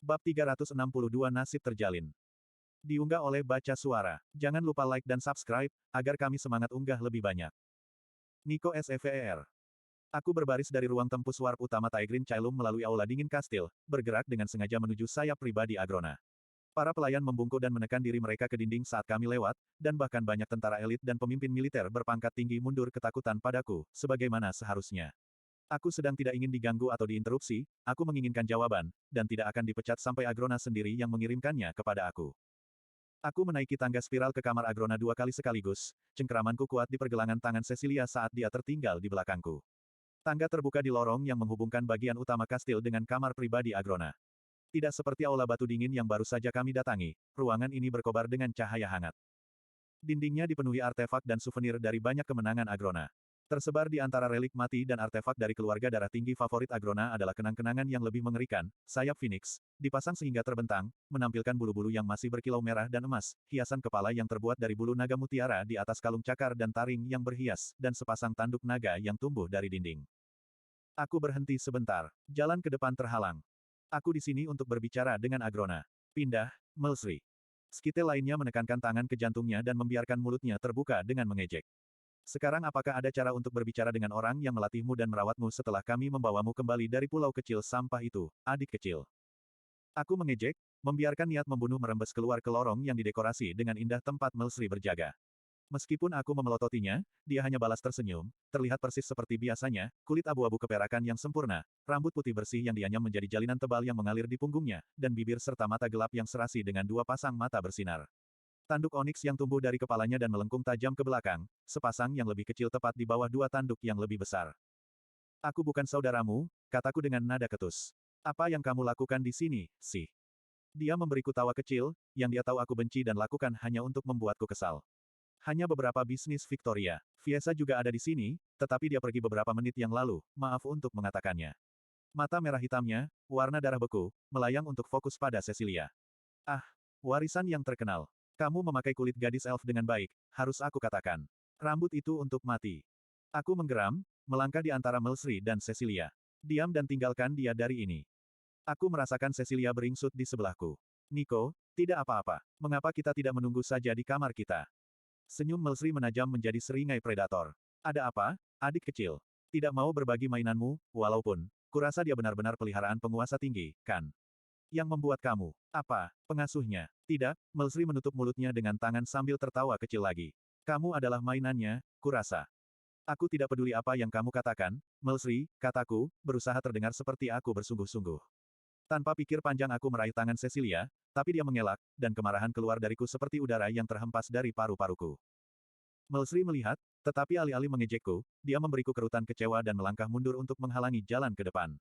Bab 362 Nasib Terjalin. Diunggah oleh Baca Suara. Jangan lupa like dan subscribe, agar kami semangat unggah lebih banyak. Nico SEVER. Aku berbaris dari ruang tempus warp utama Tigrin Caelum melalui aula dingin kastil, bergerak dengan sengaja menuju sayap pribadi Agrona. Para pelayan membungkuk dan menekan diri mereka ke dinding saat kami lewat, dan bahkan banyak tentara elit dan pemimpin militer berpangkat tinggi mundur ketakutan padaku, sebagaimana seharusnya. Aku sedang tidak ingin diganggu atau diinterupsi, aku menginginkan jawaban, dan tidak akan dipecat sampai Agrona sendiri yang mengirimkannya kepada aku. Aku menaiki tangga spiral ke kamar Agrona 2 kali sekaligus, cengkeramanku kuat di pergelangan tangan Cecilia saat dia tertinggal di belakangku. Tangga terbuka di lorong yang menghubungkan bagian utama kastil dengan kamar pribadi Agrona. Tidak seperti aula batu dingin yang baru saja kami datangi, ruangan ini berkobar dengan cahaya hangat. Dindingnya dipenuhi artefak dan souvenir dari banyak kemenangan Agrona. Tersebar di antara relik mati dan artefak dari keluarga darah tinggi favorit Agrona adalah kenang-kenangan yang lebih mengerikan, sayap Phoenix, dipasang sehingga terbentang, menampilkan bulu-bulu yang masih berkilau merah dan emas, hiasan kepala yang terbuat dari bulu naga mutiara di atas kalung cakar dan taring yang berhias, dan sepasang tanduk naga yang tumbuh dari dinding. Aku berhenti sebentar. Jalan ke depan terhalang. Aku di sini untuk berbicara dengan Agrona. Pindah, Melsri. Skite lainnya menekankan tangan ke jantungnya dan membiarkan mulutnya terbuka dengan mengejek. Sekarang apakah ada cara untuk berbicara dengan orang yang melatihmu dan merawatmu setelah kami membawamu kembali dari pulau kecil sampah itu, adik kecil? Aku mengejek, membiarkan niat membunuh merembes keluar ke lorong yang didekorasi dengan indah tempat Melsri berjaga. Meskipun aku memelototinya, dia hanya balas tersenyum, terlihat persis seperti biasanya, kulit abu-abu keperakan yang sempurna, rambut putih bersih yang dianyam menjadi jalinan tebal yang mengalir di punggungnya, dan bibir serta mata gelap yang serasi dengan dua pasang mata bersinar. Tanduk oniks yang tumbuh dari kepalanya dan melengkung tajam ke belakang, sepasang yang lebih kecil tepat di bawah dua tanduk yang lebih besar. Aku bukan saudaramu, kataku dengan nada ketus. Apa yang kamu lakukan di sini, sih? Dia memberiku tawa kecil, yang dia tahu aku benci dan lakukan hanya untuk membuatku kesal. Hanya beberapa bisnis Victoria. Fiesa juga ada di sini, tetapi dia pergi beberapa menit yang lalu, maaf untuk mengatakannya. Mata merah hitamnya, warna darah beku, melayang untuk fokus pada Cecilia. Ah, warisan yang terkenal. Kamu memakai kulit gadis elf dengan baik, harus aku katakan. Rambut itu untuk mati. Aku menggeram, melangkah di antara Melsri dan Cecilia. Diam dan tinggalkan dia dari ini. Aku merasakan Cecilia beringsut di sebelahku. Nico, tidak apa-apa. Mengapa kita tidak menunggu saja di kamar kita? Senyum Melsri menajam menjadi seringai predator. Ada apa, adik kecil? Tidak mau berbagi mainanmu, walaupun, kurasa dia benar-benar peliharaan penguasa tinggi, kan? Yang membuat kamu, apa, pengasuhnya? Tidak, Melsri menutup mulutnya dengan tangan sambil tertawa kecil lagi. Kamu adalah mainannya, kurasa. Aku tidak peduli apa yang kamu katakan, Melsri, kataku, berusaha terdengar seperti aku bersungguh-sungguh. Tanpa pikir panjang aku meraih tangan Cecilia, tapi dia mengelak, dan kemarahan keluar dariku seperti udara yang terhempas dari paru-paruku. Melsri melihat, tetapi alih-alih mengejekku, dia memberiku kerutan kecewa dan melangkah mundur untuk menghalangi jalan ke depan.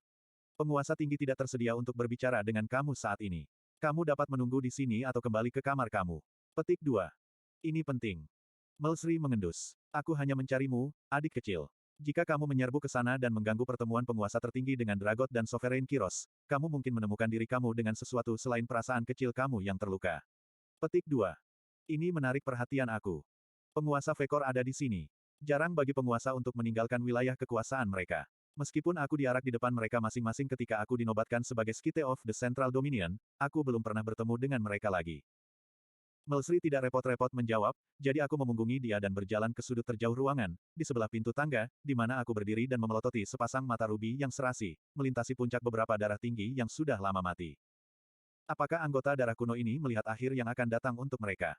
Penguasa tinggi tidak tersedia untuk berbicara dengan kamu saat ini. Kamu dapat menunggu di sini atau kembali ke kamar kamu. Petik 2. Ini penting. Melsri mengendus. Aku hanya mencarimu, adik kecil. Jika kamu menyerbu ke sana dan mengganggu pertemuan penguasa tertinggi dengan Dragot dan Sovereign Kiros, kamu mungkin menemukan diri kamu dengan sesuatu selain perasaan kecil kamu yang terluka. Petik 2. Ini menarik perhatian aku. Penguasa Vekor ada di sini. Jarang bagi penguasa untuk meninggalkan wilayah kekuasaan mereka. Meskipun aku diarak di depan mereka masing-masing ketika aku dinobatkan sebagai Skite of the Central Dominion, aku belum pernah bertemu dengan mereka lagi. Melsri tidak repot-repot menjawab, jadi aku memunggungi dia dan berjalan ke sudut terjauh ruangan, di sebelah pintu tangga, di mana aku berdiri dan memelototi sepasang mata rubi yang serasi, melintasi puncak beberapa darah tinggi yang sudah lama mati. Apakah anggota darah kuno ini melihat akhir yang akan datang untuk mereka?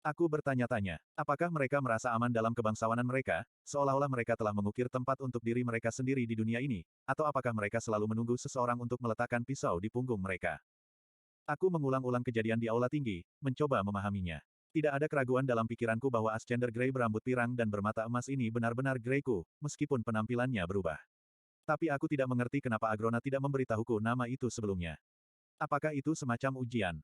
Aku bertanya-tanya, apakah mereka merasa aman dalam kebangsawanan mereka, seolah-olah mereka telah mengukir tempat untuk diri mereka sendiri di dunia ini, atau apakah mereka selalu menunggu seseorang untuk meletakkan pisau di punggung mereka? Aku mengulang-ulang kejadian di aula tinggi, mencoba memahaminya. Tidak ada keraguan dalam pikiranku bahwa Ascender Grey berambut pirang dan bermata emas ini benar-benar Greyku, meskipun penampilannya berubah. Tapi aku tidak mengerti kenapa Agrona tidak memberitahuku nama itu sebelumnya. Apakah itu semacam ujian?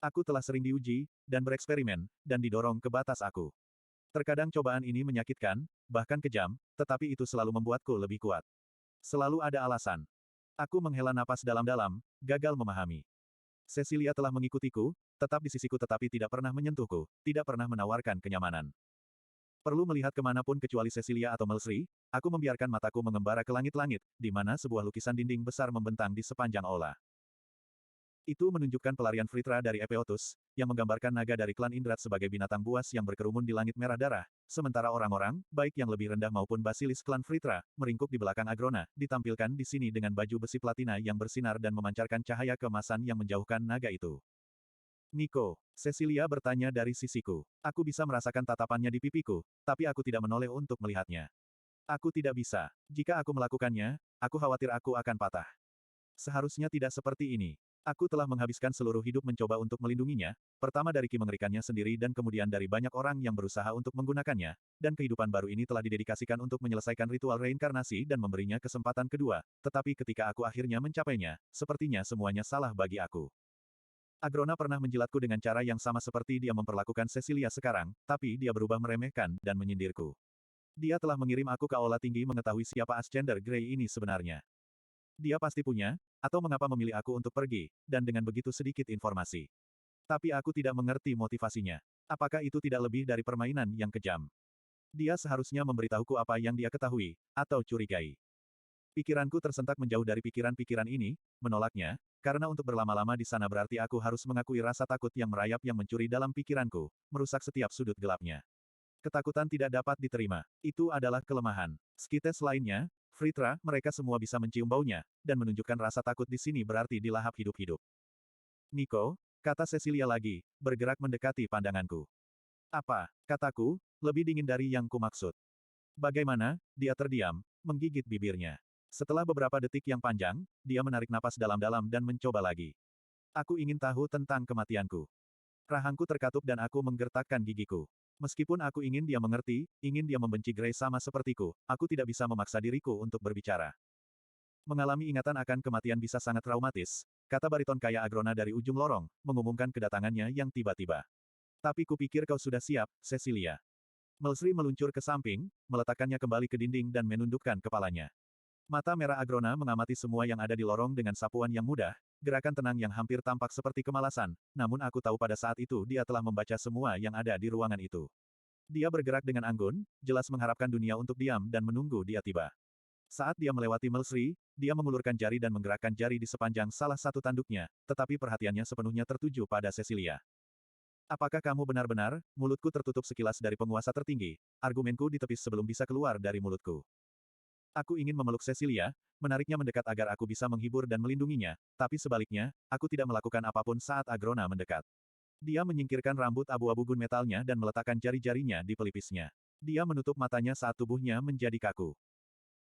Aku telah sering diuji, dan bereksperimen, dan didorong ke batas aku. Terkadang cobaan ini menyakitkan, bahkan kejam, tetapi itu selalu membuatku lebih kuat. Selalu ada alasan. Aku menghela napas dalam-dalam, gagal memahami. Cecilia telah mengikutiku, tetap di sisiku tetapi tidak pernah menyentuhku, tidak pernah menawarkan kenyamanan. Perlu melihat kemanapun kecuali Cecilia atau Melsri, aku membiarkan mataku mengembara ke langit-langit, di mana sebuah lukisan dinding besar membentang di sepanjang aula. Itu menunjukkan pelarian Fritra dari Epeotus, yang menggambarkan naga dari klan Indrat sebagai binatang buas yang berkerumun di langit merah darah, sementara orang-orang, baik yang lebih rendah maupun basilis klan Fritra, meringkuk di belakang Agrona, ditampilkan di sini dengan baju besi platina yang bersinar dan memancarkan cahaya keemasan yang menjauhkan naga itu. Nico, Cecilia bertanya dari sisiku. Aku bisa merasakan tatapannya di pipiku, tapi aku tidak menoleh untuk melihatnya. Aku tidak bisa. Jika aku melakukannya, aku khawatir aku akan patah. Seharusnya tidak seperti ini. Aku telah menghabiskan seluruh hidup mencoba untuk melindunginya, pertama dari Ki mengerikannya sendiri dan kemudian dari banyak orang yang berusaha untuk menggunakannya, dan kehidupan baru ini telah didedikasikan untuk menyelesaikan ritual reinkarnasi dan memberinya kesempatan kedua, tetapi ketika aku akhirnya mencapainya, sepertinya semuanya salah bagi aku. Agrona pernah menjilatku dengan cara yang sama seperti dia memperlakukan Cecilia sekarang, tapi dia berubah meremehkan dan menyindirku. Dia telah mengirim aku ke aula tinggi mengetahui siapa Ascender Grey ini sebenarnya. Dia pasti punya, atau mengapa memilih aku untuk pergi, dan dengan begitu sedikit informasi. Tapi aku tidak mengerti motivasinya. Apakah itu tidak lebih dari permainan yang kejam? Dia seharusnya memberitahuku apa yang dia ketahui, atau curigai. Pikiranku tersentak menjauh dari pikiran-pikiran ini, menolaknya, karena untuk berlama-lama di sana berarti aku harus mengakui rasa takut yang merayap yang mencuri dalam pikiranku, merusak setiap sudut gelapnya. Ketakutan tidak dapat diterima. Itu adalah kelemahan. Skites lainnya, Fritra, mereka semua bisa mencium baunya, dan menunjukkan rasa takut di sini berarti dilahap hidup-hidup. Nico, kata Cecilia lagi, bergerak mendekati pandanganku. Apa, kataku, lebih dingin dari yang kumaksud. Bagaimana, dia terdiam, menggigit bibirnya. Setelah beberapa detik yang panjang, dia menarik napas dalam-dalam dan mencoba lagi. Aku ingin tahu tentang kematianku. Rahangku terkatup dan aku menggertakkan gigiku. Meskipun aku ingin dia mengerti, ingin dia membenci Grace sama sepertiku, aku tidak bisa memaksa diriku untuk berbicara. Mengalami ingatan akan kematian bisa sangat traumatis, kata bariton kaya Agrona dari ujung lorong, mengumumkan kedatangannya yang tiba-tiba. Tapi kupikir kau sudah siap, Cecilia. Melsri meluncur ke samping, meletakkannya kembali ke dinding dan menundukkan kepalanya. Mata merah Agrona mengamati semua yang ada di lorong dengan sapuan yang mudah, gerakan tenang yang hampir tampak seperti kemalasan, namun aku tahu pada saat itu dia telah membaca semua yang ada di ruangan itu. Dia bergerak dengan anggun, jelas mengharapkan dunia untuk diam dan menunggu dia tiba. Saat dia melewati Melsri, dia mengulurkan jari dan menggerakkan jari di sepanjang salah satu tanduknya, tetapi perhatiannya sepenuhnya tertuju pada Cecilia. Apakah kamu benar-benar, mulutku tertutup sekilas dari penguasa tertinggi, argumenku ditepis sebelum bisa keluar dari mulutku. Aku ingin memeluk Cecilia, menariknya mendekat agar aku bisa menghibur dan melindunginya, tapi sebaliknya, aku tidak melakukan apapun saat Agrona mendekat. Dia menyingkirkan rambut abu-abu gunmetalnya dan meletakkan jari-jarinya di pelipisnya. Dia menutup matanya saat tubuhnya menjadi kaku.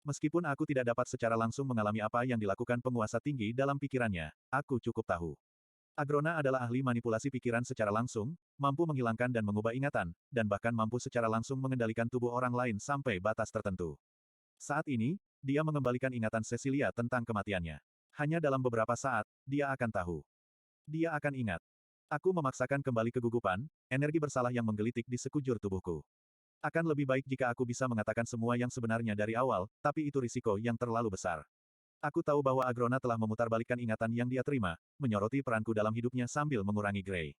Meskipun aku tidak dapat secara langsung mengalami apa yang dilakukan penguasa tinggi dalam pikirannya, aku cukup tahu. Agrona adalah ahli manipulasi pikiran secara langsung, mampu menghilangkan dan mengubah ingatan, dan bahkan mampu secara langsung mengendalikan tubuh orang lain sampai batas tertentu. Saat ini, dia mengembalikan ingatan Cecilia tentang kematiannya. Hanya dalam beberapa saat, dia akan tahu. Dia akan ingat. Aku memaksakan kembali kegugupan, energi bersalah yang menggelitik di sekujur tubuhku. Akan lebih baik jika aku bisa mengatakan semua yang sebenarnya dari awal, tapi itu risiko yang terlalu besar. Aku tahu bahwa Agrona telah memutarbalikkan ingatan yang dia terima, menyoroti peranku dalam hidupnya sambil mengurangi Grey.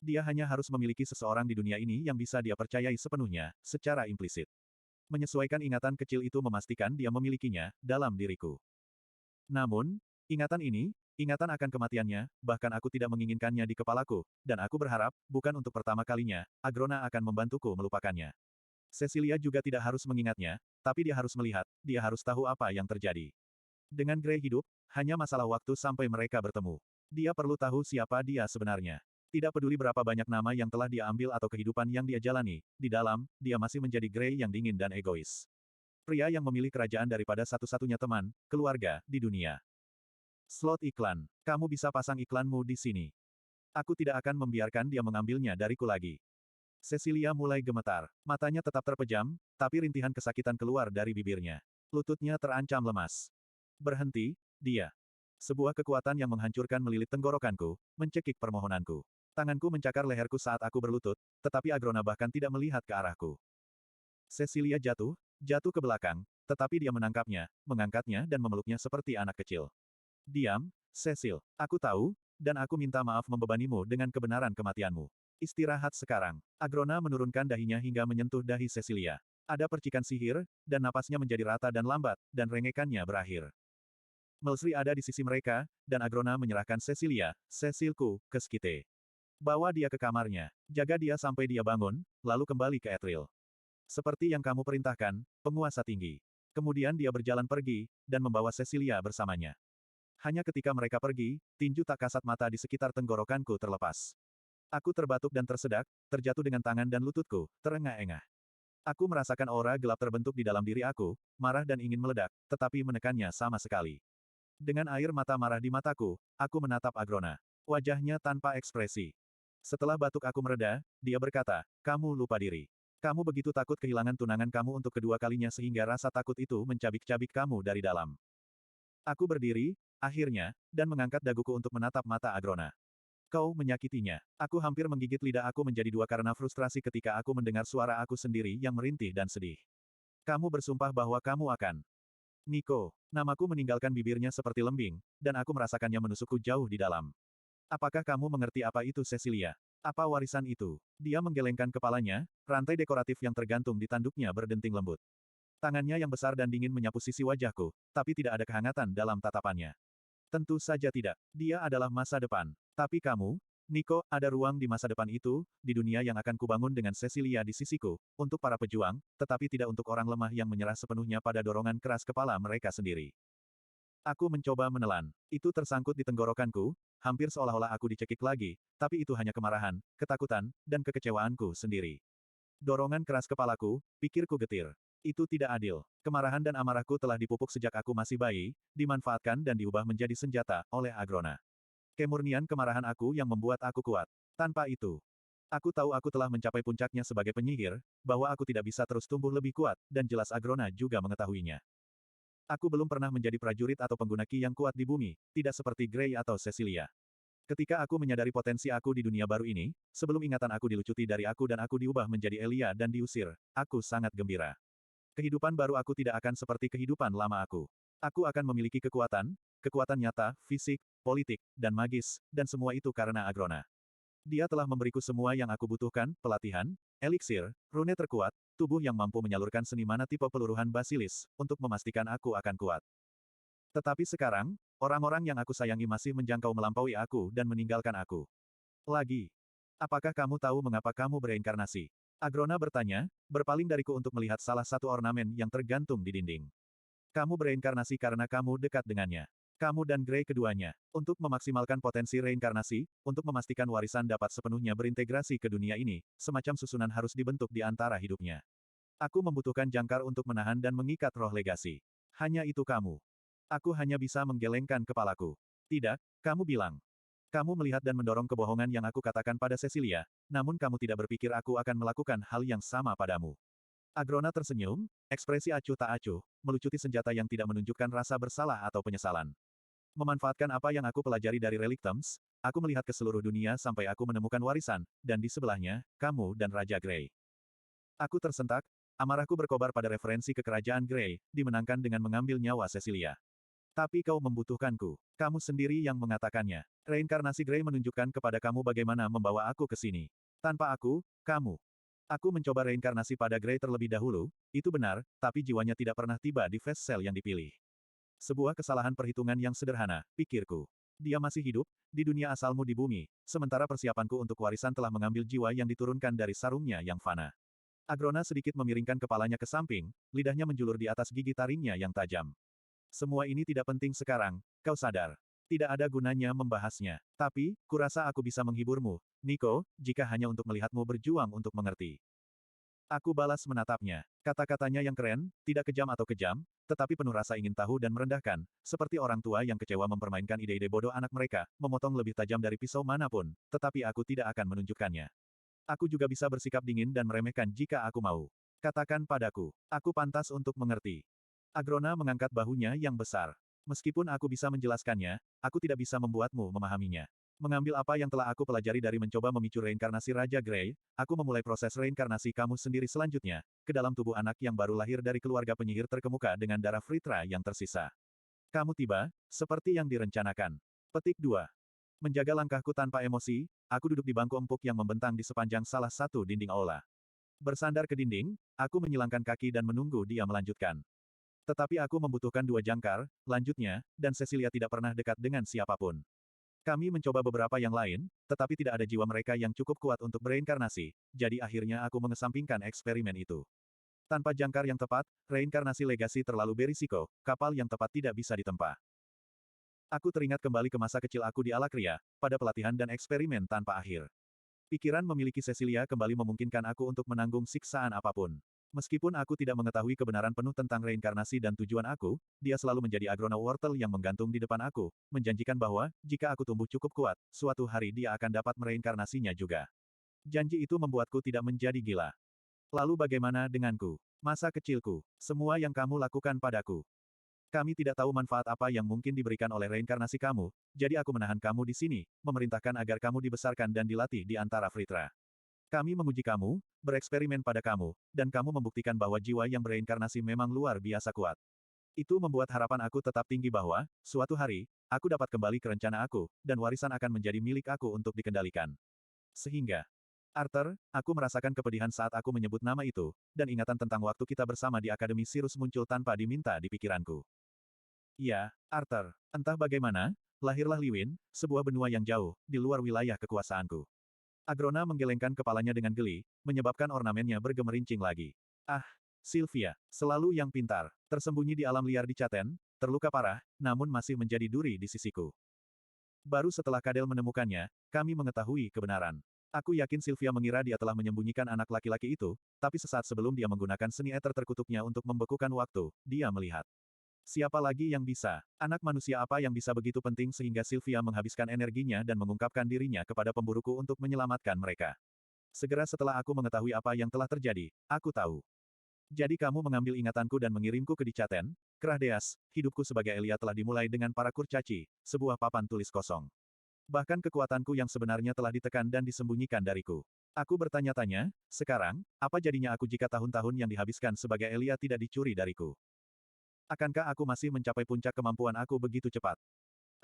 Dia hanya harus memiliki seseorang di dunia ini yang bisa dia percayai sepenuhnya, secara implisit. Menyesuaikan ingatan kecil itu memastikan dia memilikinya, dalam diriku. Namun, ingatan ini, ingatan akan kematiannya, bahkan aku tidak menginginkannya di kepalaku, dan aku berharap, bukan untuk pertama kalinya, Agrona akan membantuku melupakannya. Cecilia juga tidak harus mengingatnya, tapi dia harus melihat, dia harus tahu apa yang terjadi. Dengan Grey hidup, hanya masalah waktu sampai mereka bertemu. Dia perlu tahu siapa dia sebenarnya. Tidak peduli berapa banyak nama yang telah dia ambil atau kehidupan yang dia jalani, di dalam, dia masih menjadi Grey yang dingin dan egois. Pria yang memilih kerajaan daripada satu-satunya teman, keluarga, di dunia. Slot iklan. Kamu bisa pasang iklanmu di sini. Aku tidak akan membiarkan dia mengambilnya dariku lagi. Cecilia mulai gemetar. Matanya tetap terpejam, tapi rintihan kesakitan keluar dari bibirnya. Lututnya terancam lemas. Berhenti, dia. Sebuah kekuatan yang menghancurkan melilit tenggorokanku, mencekik permohonanku. Tanganku mencakar leherku saat aku berlutut, tetapi Agrona bahkan tidak melihat ke arahku. Cecilia jatuh ke belakang, tetapi dia menangkapnya, mengangkatnya dan memeluknya seperti anak kecil. Diam, Cecil. Aku tahu, dan aku minta maaf membebanimu dengan kebenaran kematianmu. Istirahat sekarang. Agrona menurunkan dahinya hingga menyentuh dahi Cecilia. Ada percikan sihir, dan napasnya menjadi rata dan lambat, dan rengekannya berakhir. Melsri ada di sisi mereka, dan Agrona menyerahkan Cecilku, ke Skite. Bawa dia ke kamarnya. Jaga dia sampai dia bangun, lalu kembali ke Etril. Seperti yang kamu perintahkan, penguasa tinggi. Kemudian dia berjalan pergi, dan membawa Cecilia bersamanya. Hanya ketika mereka pergi, tinju tak kasat mata di sekitar tenggorokanku terlepas. Aku terbatuk dan tersedak, terjatuh dengan tangan dan lututku, terengah-engah. Aku merasakan aura gelap terbentuk di dalam diri aku, marah dan ingin meledak, tetapi menekannya sama sekali. Dengan air mata marah di mataku, aku menatap Agrona. Wajahnya tanpa ekspresi. Setelah batuk aku mereda, dia berkata, "Kamu lupa diri. Kamu begitu takut kehilangan tunangan kamu untuk kedua kalinya sehingga rasa takut itu mencabik-cabik kamu dari dalam." Aku berdiri, akhirnya, dan mengangkat daguku untuk menatap mata Agrona. "Kau menyakitinya." Aku hampir menggigit lidah aku menjadi dua karena frustrasi ketika aku mendengar suara aku sendiri yang merintih dan sedih. "Kamu bersumpah bahwa kamu akan..." "Niko." Namaku meninggalkan bibirnya seperti lembing, dan aku merasakannya menusukku jauh di dalam. "Apakah kamu mengerti apa itu Cecilia? Apa warisan itu?" Dia menggelengkan kepalanya, rantai dekoratif yang tergantung di tanduknya berdenting lembut. Tangannya yang besar dan dingin menyapu sisi wajahku, tapi tidak ada kehangatan dalam tatapannya. "Tentu saja tidak. Dia adalah masa depan. Tapi kamu, Niko, ada ruang di masa depan itu, di dunia yang akan kubangun dengan Cecilia di sisiku, untuk para pejuang, tetapi tidak untuk orang lemah yang menyerah sepenuhnya pada dorongan keras kepala mereka sendiri." Aku mencoba menelan. Itu tersangkut di tenggorokanku, hampir seolah-olah aku dicekik lagi, tapi itu hanya kemarahan, ketakutan, dan kekecewaanku sendiri. Dorongan keras kepalaku, pikirku getir. Itu tidak adil. Kemarahan dan amarahku telah dipupuk sejak aku masih bayi, dimanfaatkan dan diubah menjadi senjata oleh Agrona. Kemurnian kemarahan aku yang membuat aku kuat. Tanpa itu, aku tahu aku telah mencapai puncaknya sebagai penyihir, bahwa aku tidak bisa terus tumbuh lebih kuat, dan jelas Agrona juga mengetahuinya. Aku belum pernah menjadi prajurit atau pengguna ki yang kuat di bumi, tidak seperti Gray atau Cecilia. Ketika aku menyadari potensi aku di dunia baru ini, sebelum ingatan aku dilucuti dari aku dan aku diubah menjadi Elia dan diusir, aku sangat gembira. Kehidupan baru aku tidak akan seperti kehidupan lama aku. Aku akan memiliki kekuatan, kekuatan nyata, fisik, politik, dan magis, dan semua itu karena Agrona. Dia telah memberiku semua yang aku butuhkan, pelatihan, eliksir, rune terkuat, tubuh yang mampu menyalurkan seni mana tipe peluruhan basilis, untuk memastikan aku akan kuat. Tetapi sekarang, orang-orang yang aku sayangi masih menjangkau melampaui aku dan meninggalkan aku. Lagi. Apakah kamu tahu mengapa kamu bereinkarnasi? Agrona bertanya, berpaling dariku untuk melihat salah satu ornamen yang tergantung di dinding. Kamu bereinkarnasi karena kamu dekat dengannya. Kamu dan Gray keduanya. Untuk memaksimalkan potensi reinkarnasi, untuk memastikan warisan dapat sepenuhnya berintegrasi ke dunia ini, semacam susunan harus dibentuk di antara hidupnya. Aku membutuhkan jangkar untuk menahan dan mengikat roh legasi. Hanya itu kamu. Aku hanya bisa menggelengkan kepalaku. "Tidak," kamu bilang. "Kamu melihat dan mendorong kebohongan yang aku katakan pada Cecilia, namun kamu tidak berpikir aku akan melakukan hal yang sama padamu." Agrona tersenyum, ekspresi acuh tak acuh, melucuti senjata yang tidak menunjukkan rasa bersalah atau penyesalan. "Memanfaatkan apa yang aku pelajari dari Relictums, aku melihat ke seluruh dunia sampai aku menemukan warisan, dan di sebelahnya, kamu dan Raja Grey." Aku tersentak, amarahku berkobar pada referensi ke kerajaan Grey, dimenangkan dengan mengambil nyawa Cecilia. "Tapi kau membutuhkanku. Kamu sendiri yang mengatakannya. Reinkarnasi Grey menunjukkan kepada kamu bagaimana membawa aku ke sini. Tanpa aku, kamu." Aku mencoba reinkarnasi pada Grey terlebih dahulu, itu benar, tapi jiwanya tidak pernah tiba di face cell yang dipilih. Sebuah kesalahan perhitungan yang sederhana, pikirku. Dia masih hidup, di dunia asalmu di bumi, sementara persiapanku untuk warisan telah mengambil jiwa yang diturunkan dari sarungnya yang fana. Agrona sedikit memiringkan kepalanya ke samping, lidahnya menjulur di atas gigi taringnya yang tajam. "Semua ini tidak penting sekarang, kau sadar. Tidak ada gunanya membahasnya. Tapi, kurasa aku bisa menghiburmu, Niko, jika hanya untuk melihatmu berjuang untuk mengerti." Aku balas menatapnya. Kata-katanya yang keren, tidak kejam atau kejam, tetapi penuh rasa ingin tahu dan merendahkan, seperti orang tua yang kecewa mempermainkan ide-ide bodoh anak mereka, memotong lebih tajam dari pisau manapun, tetapi aku tidak akan menunjukkannya. Aku juga bisa bersikap dingin dan meremehkan jika aku mau. Katakan padaku, aku pantas untuk mengerti. Agrona mengangkat bahunya yang besar. "Meskipun aku bisa menjelaskannya, aku tidak bisa membuatmu memahaminya. Mengambil apa yang telah aku pelajari dari mencoba memicu reinkarnasi Raja Grey, aku memulai proses reinkarnasi kamu sendiri selanjutnya, ke dalam tubuh anak yang baru lahir dari keluarga penyihir terkemuka dengan darah Fritra yang tersisa. Kamu tiba, seperti yang direncanakan." Petik 2. Menjaga langkahku tanpa emosi, aku duduk di bangku empuk yang membentang di sepanjang salah satu dinding aula. Bersandar ke dinding, aku menyilangkan kaki dan menunggu dia melanjutkan. Tetapi aku membutuhkan 2 jangkar, lanjutnya, dan Cecilia tidak pernah dekat dengan siapapun. Kami mencoba beberapa yang lain, tetapi tidak ada jiwa mereka yang cukup kuat untuk bereinkarnasi, jadi akhirnya aku mengesampingkan eksperimen itu. Tanpa jangkar yang tepat, reinkarnasi legasi terlalu berisiko, kapal yang tepat tidak bisa ditempa. Aku teringat kembali ke masa kecil aku di Alakria, pada pelatihan dan eksperimen tanpa akhir. Pikiran memiliki Cecilia kembali memungkinkan aku untuk menanggung siksaan apapun. Meskipun aku tidak mengetahui kebenaran penuh tentang reinkarnasi dan tujuan aku, dia selalu menjadi agrona wortel yang menggantung di depan aku, menjanjikan bahwa, jika aku tumbuh cukup kuat, suatu hari dia akan dapat mereinkarnasinya juga. Janji itu membuatku tidak menjadi gila. Lalu bagaimana denganku? Masa kecilku, semua yang kamu lakukan padaku. Kami tidak tahu manfaat apa yang mungkin diberikan oleh reinkarnasi kamu, jadi aku menahan kamu di sini, memerintahkan agar kamu dibesarkan dan dilatih di antara Fritra. Kami menguji kamu, bereksperimen pada kamu, dan kamu membuktikan bahwa jiwa yang bereinkarnasi memang luar biasa kuat. Itu membuat harapan aku tetap tinggi bahwa, suatu hari, aku dapat kembali ke rencana aku, dan warisan akan menjadi milik aku untuk dikendalikan. Sehingga, Arthur, aku merasakan kepedihan saat aku menyebut nama itu, dan ingatan tentang waktu kita bersama di Akademi Sirus muncul tanpa diminta di pikiranku. Ya, Arthur. Entah bagaimana, lahirlah Liwin, sebuah benua yang jauh, di luar wilayah kekuasaanku. Agrona menggelengkan kepalanya dengan geli, menyebabkan ornamennya bergemerincing lagi. Ah, Sylvia, selalu yang pintar, tersembunyi di alam liar di Caten, terluka parah, namun masih menjadi duri di sisiku. Baru setelah Kadel menemukannya, kami mengetahui kebenaran. Aku yakin Sylvia mengira dia telah menyembunyikan anak laki-laki itu, tapi sesaat sebelum dia menggunakan seni eter terkutuknya untuk membekukan waktu, dia melihat. Siapa lagi yang bisa? Anak manusia apa yang bisa begitu penting sehingga Sylvia menghabiskan energinya dan mengungkapkan dirinya kepada pemburuku untuk menyelamatkan mereka? Segera setelah aku mengetahui apa yang telah terjadi, aku tahu. Jadi kamu mengambil ingatanku dan mengirimku ke Dicaten, Krahdeas, hidupku sebagai Elia telah dimulai dengan para kurcaci, sebuah papan tulis kosong. Bahkan kekuatanku yang sebenarnya telah ditekan dan disembunyikan dariku. Aku bertanya-tanya, sekarang, apa jadinya aku jika tahun-tahun yang dihabiskan sebagai Elia tidak dicuri dariku? Akankah aku masih mencapai puncak kemampuan aku begitu cepat?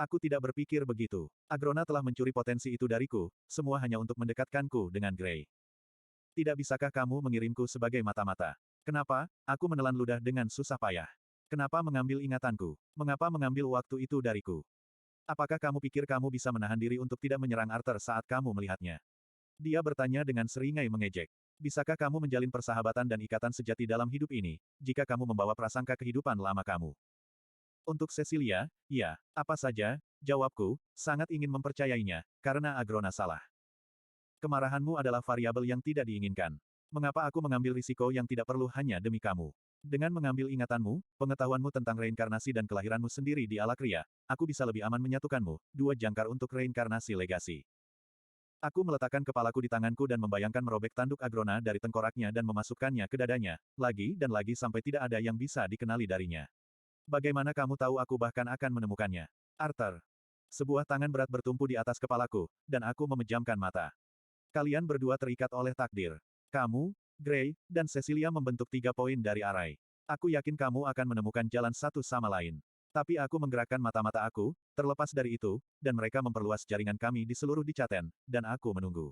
Aku tidak berpikir begitu. Agrona telah mencuri potensi itu dariku, semua hanya untuk mendekatkanku dengan Grey. Tidak bisakah kamu mengirimku sebagai mata-mata? Kenapa, aku menelan ludah dengan susah payah? Kenapa mengambil ingatanku? Mengapa mengambil waktu itu dariku? Apakah kamu pikir kamu bisa menahan diri untuk tidak menyerang Arthur saat kamu melihatnya? Dia bertanya dengan seringai mengejek. Bisakah kamu menjalin persahabatan dan ikatan sejati dalam hidup ini, jika kamu membawa prasangka kehidupan lama kamu? Untuk Cecilia, ya, apa saja, jawabku, sangat ingin mempercayainya, karena Agrona salah. Kemarahanmu adalah variabel yang tidak diinginkan. Mengapa aku mengambil risiko yang tidak perlu hanya demi kamu? Dengan mengambil ingatanmu, pengetahuanmu tentang reinkarnasi dan kelahiranmu sendiri di Alakria, aku bisa lebih aman menyatukanmu, 2 jangkar untuk reinkarnasi legasi. Aku meletakkan kepalaku di tanganku dan membayangkan merobek tanduk Agrona dari tengkoraknya dan memasukkannya ke dadanya, lagi dan lagi sampai tidak ada yang bisa dikenali darinya. Bagaimana kamu tahu aku bahkan akan menemukannya? Arthur. Sebuah tangan berat bertumpu di atas kepalaku, dan aku memejamkan mata. Kalian berdua terikat oleh takdir. Kamu, Gray, dan Cecilia membentuk 3 poin dari arai. Aku yakin kamu akan menemukan jalan satu sama lain. Tapi aku menggerakkan mata-mata aku, terlepas dari itu, dan mereka memperluas jaringan kami di seluruh Dicaten, dan aku menunggu.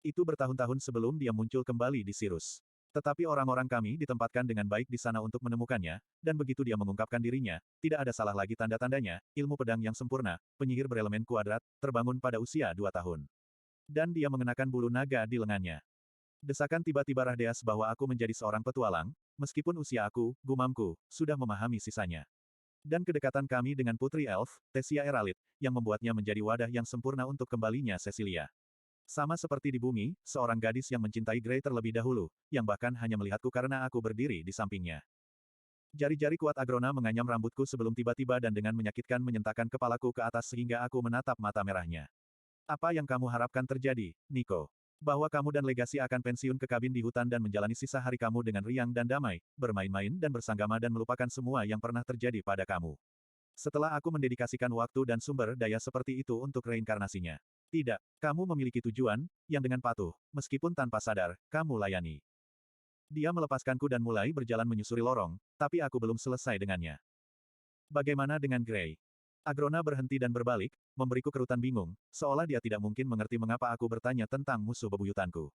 Itu bertahun-tahun sebelum dia muncul kembali di Sirus. Tetapi orang-orang kami ditempatkan dengan baik di sana untuk menemukannya, dan begitu dia mengungkapkan dirinya, tidak ada salah lagi tanda-tandanya, ilmu pedang yang sempurna, penyihir berelemen kuadrat, terbangun pada usia 2 tahun. Dan dia mengenakan bulu naga di lengannya. Desakan tiba-tiba Rahdeas bahwa aku menjadi seorang petualang, meskipun usia aku, gumamku, sudah memahami sisanya. Dan kedekatan kami dengan Putri Elf, Tesia Eralit, yang membuatnya menjadi wadah yang sempurna untuk kembalinya Cecilia. Sama seperti di bumi, seorang gadis yang mencintai Grey terlebih dahulu, yang bahkan hanya melihatku karena aku berdiri di sampingnya. Jari-jari kuat Agrona menganyam rambutku sebelum tiba-tiba dan dengan menyakitkan menyentakkan kepalaku ke atas sehingga aku menatap mata merahnya. Apa yang kamu harapkan terjadi, Nico? Bahwa kamu dan legasi akan pensiun ke kabin di hutan dan menjalani sisa hari kamu dengan riang dan damai, bermain-main dan bersanggama dan melupakan semua yang pernah terjadi pada kamu. Setelah aku mendedikasikan waktu dan sumber daya seperti itu untuk reinkarnasinya. Tidak, kamu memiliki tujuan, yang dengan patuh, meskipun tanpa sadar, kamu layani. Dia melepaskanku dan mulai berjalan menyusuri lorong, tapi aku belum selesai dengannya. Bagaimana dengan Grey? Agrona berhenti dan berbalik, memberiku kerutan bingung, seolah dia tidak mungkin mengerti mengapa aku bertanya tentang musuh bebuyutanku.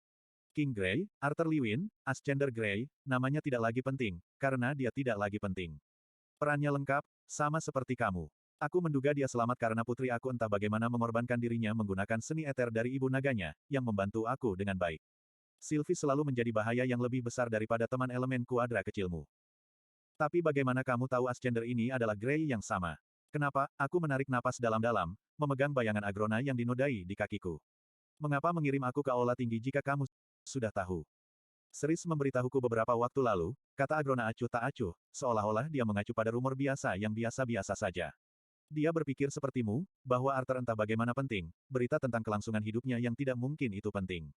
King Gray, Arthur Lewin, Ascender Gray, namanya tidak lagi penting, karena dia tidak lagi penting. Perannya lengkap, sama seperti kamu. Aku menduga dia selamat karena putri aku entah bagaimana mengorbankan dirinya menggunakan seni eter dari ibu naganya, yang membantu aku dengan baik. Sylvie selalu menjadi bahaya yang lebih besar daripada teman elemen kuadra kecilmu. Tapi bagaimana kamu tahu Ascender ini adalah Gray yang sama? Kenapa? Aku menarik napas dalam-dalam, memegang bayangan Agrona yang dinodai di kakiku. Mengapa mengirim aku ke aula tinggi jika kamu sudah tahu? Seris memberitahuku beberapa waktu lalu, kata Agrona acuh tak acuh, seolah-olah dia mengacu pada rumor biasa yang biasa-biasa saja. Dia berpikir sepertimu, bahwa Arthur entah bagaimana penting, berita tentang kelangsungan hidupnya yang tidak mungkin itu penting.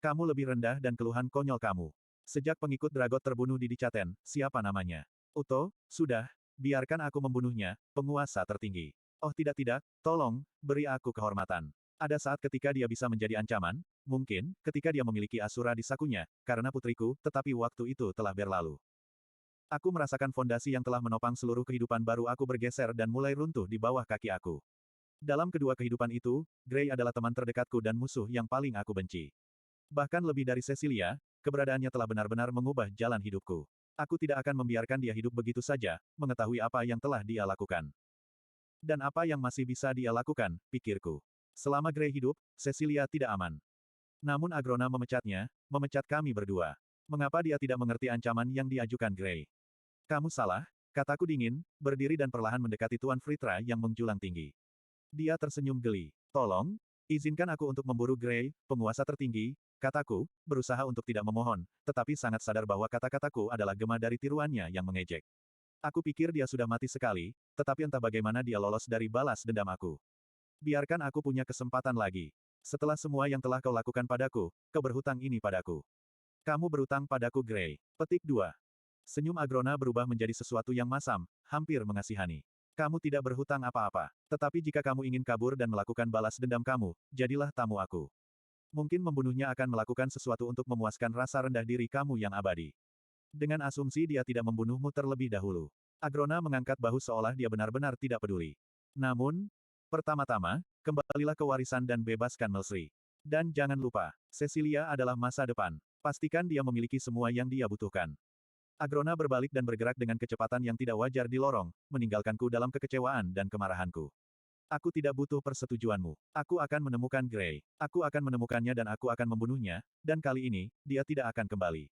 Kamu lebih rendah dan keluhan konyol kamu. Sejak pengikut Dragot terbunuh di Dicaten, siapa namanya? Uto, sudah, biarkan aku membunuhnya, penguasa tertinggi. Oh tidak, tolong, beri aku kehormatan. Ada saat ketika dia bisa menjadi ancaman, mungkin, ketika dia memiliki Asura di sakunya, karena putriku, tetapi waktu itu telah berlalu. Aku merasakan fondasi yang telah menopang seluruh kehidupan baru aku bergeser dan mulai runtuh di bawah kaki aku. Dalam kedua kehidupan itu, Gray adalah teman terdekatku dan musuh yang paling aku benci. Bahkan lebih dari Cecilia, keberadaannya telah benar-benar mengubah jalan hidupku. Aku tidak akan membiarkan dia hidup begitu saja, mengetahui apa yang telah dia lakukan. Dan apa yang masih bisa dia lakukan, pikirku. Selama Gray hidup, Cecilia tidak aman. Namun Agrona memecatnya, memecat kami berdua. Mengapa dia tidak mengerti ancaman yang diajukan Gray? Kamu salah, kataku dingin, berdiri dan perlahan mendekati Tuan Fritra yang menjulang tinggi. Dia tersenyum geli. Tolong, izinkan aku untuk memburu Gray, penguasa tertinggi, kataku, berusaha untuk tidak memohon, tetapi sangat sadar bahwa kata-kataku adalah gema dari tiruannya yang mengejek. Aku pikir dia sudah mati sekali, tetapi entah bagaimana dia lolos dari balas dendam aku. Biarkan aku punya kesempatan lagi. Setelah semua yang telah kau lakukan padaku, kau berhutang ini padaku. Kamu berutang padaku Gray. Petik 2. Senyum Agrona berubah menjadi sesuatu yang masam, hampir mengasihani. Kamu tidak berhutang apa-apa. Tetapi jika kamu ingin kabur dan melakukan balas dendam kamu, jadilah tamu aku. Mungkin membunuhnya akan melakukan sesuatu untuk memuaskan rasa rendah diri kamu yang abadi. Dengan asumsi dia tidak membunuhmu terlebih dahulu. Agrona mengangkat bahu seolah dia benar-benar tidak peduli. Namun, pertama-tama, kembalilah ke warisan dan bebaskan Melsri. Dan jangan lupa, Cecilia adalah masa depan. Pastikan dia memiliki semua yang dia butuhkan. Agrona berbalik dan bergerak dengan kecepatan yang tidak wajar di lorong, meninggalkanku dalam kekecewaan dan kemarahanku. Aku tidak butuh persetujuanmu. Aku akan menemukan Gray. Aku akan menemukannya dan aku akan membunuhnya, dan kali ini, dia tidak akan kembali.